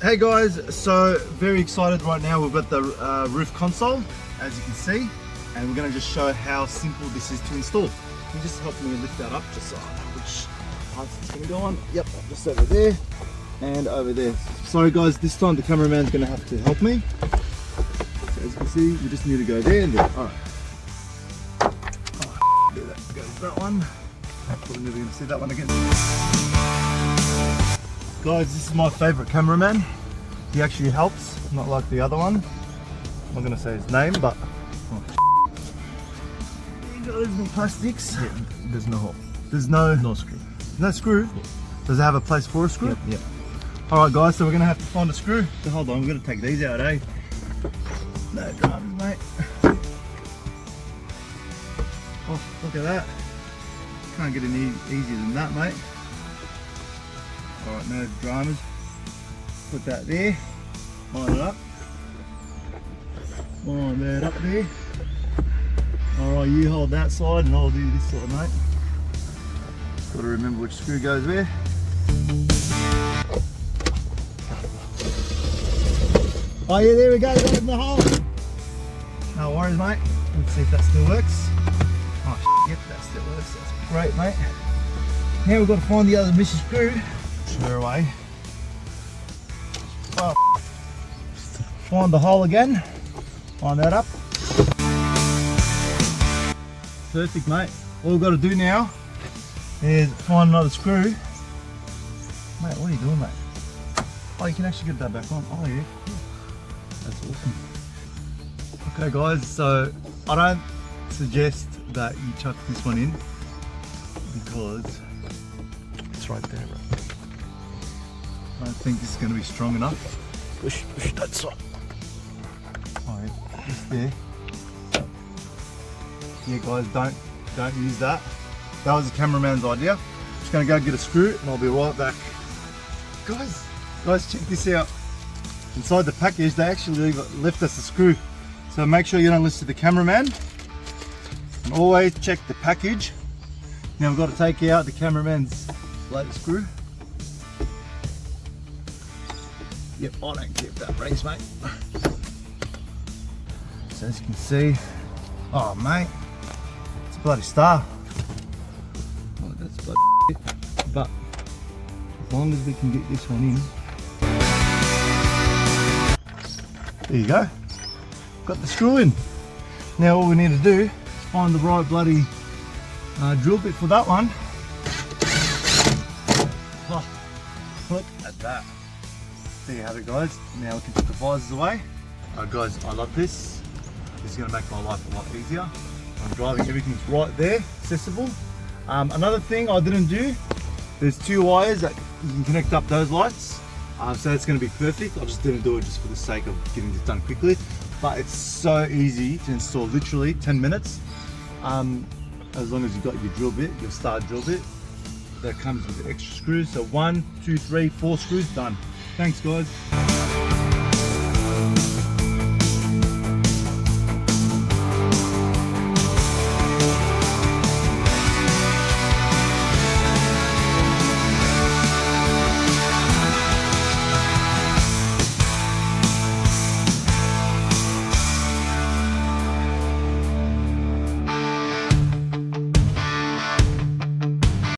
Hey guys, so very excited right now. We've got the roof console, as you can see, and we're going to just show how simple this is to install. Can you just help me lift that up just so I know which parts it's going to go on? Yep, just over there and over there. Sorry guys, this time the cameraman's going to have to help me. So as you can see, we just need to go there and there. Alright. Oh, there that goes that one. Probably never going to see that one again. Guys, this is my favourite cameraman. He actually helps, not like the other one. I'm not going to say his name, but... Oh, you got those little plastics. Yeah, there's no hole. There's no screw. No screw? Yeah. Does it have a place for a screw? Yep. Alright guys, so we're going to have to find a screw. So hold on, we're going to take these out, eh? No dramas, mate. Oh, look at that. Can't get any easier than that, mate. Alright, no dramas. Put that there. Line it up. Line that up there. Alright, you hold that side and I'll do this side, mate. Got to remember which screw goes where. Oh yeah, there we go, got it in the hole. No worries, mate. Let's see if that still works. Oh yep, that still works. That's great, mate. Now we've got to find the other missing screw. Her away. Oh, find the hole again. Line that up. Perfect, mate. All we've got to do now is find another screw. Mate, what are you doing, mate? Oh, you can actually get that back on. Oh yeah, that's awesome. Okay guys, so I don't suggest that you chuck this one in because it's right there, bro. I don't think this is going to be strong enough. Push that side. Alright, just there. Yeah guys, don't use that. That was the cameraman's idea. Just going to go get a screw and I'll be right back. Guys, check this out. Inside the package they actually left us a screw. So make sure you don't listen to the cameraman. And always check the package. Now we've got to take out the cameraman's latest screw. Yep, I don't care if that breaks, mate. So as you can see, oh mate, it's a bloody star. Oh, that's bloody shit. But as long as we can get this one in. There you go. Got the screw in. Now all we need to do is find the right bloody drill bit for that one. Oh, look at that. There you have it guys. Now we can put the visors away. Alright guys, I love this. This is going to make my life a lot easier. I'm driving, everything's right there, accessible. Another thing I didn't do, there's two wires that you can connect up those lights. So it's going to be perfect. I just didn't do it just for the sake of getting this done quickly. But it's so easy to install, literally 10 minutes. As long as you've got your drill bit, your star drill bit. That comes with the extra screws. So 1, 2, 3, 4 screws, done. Thanks guys.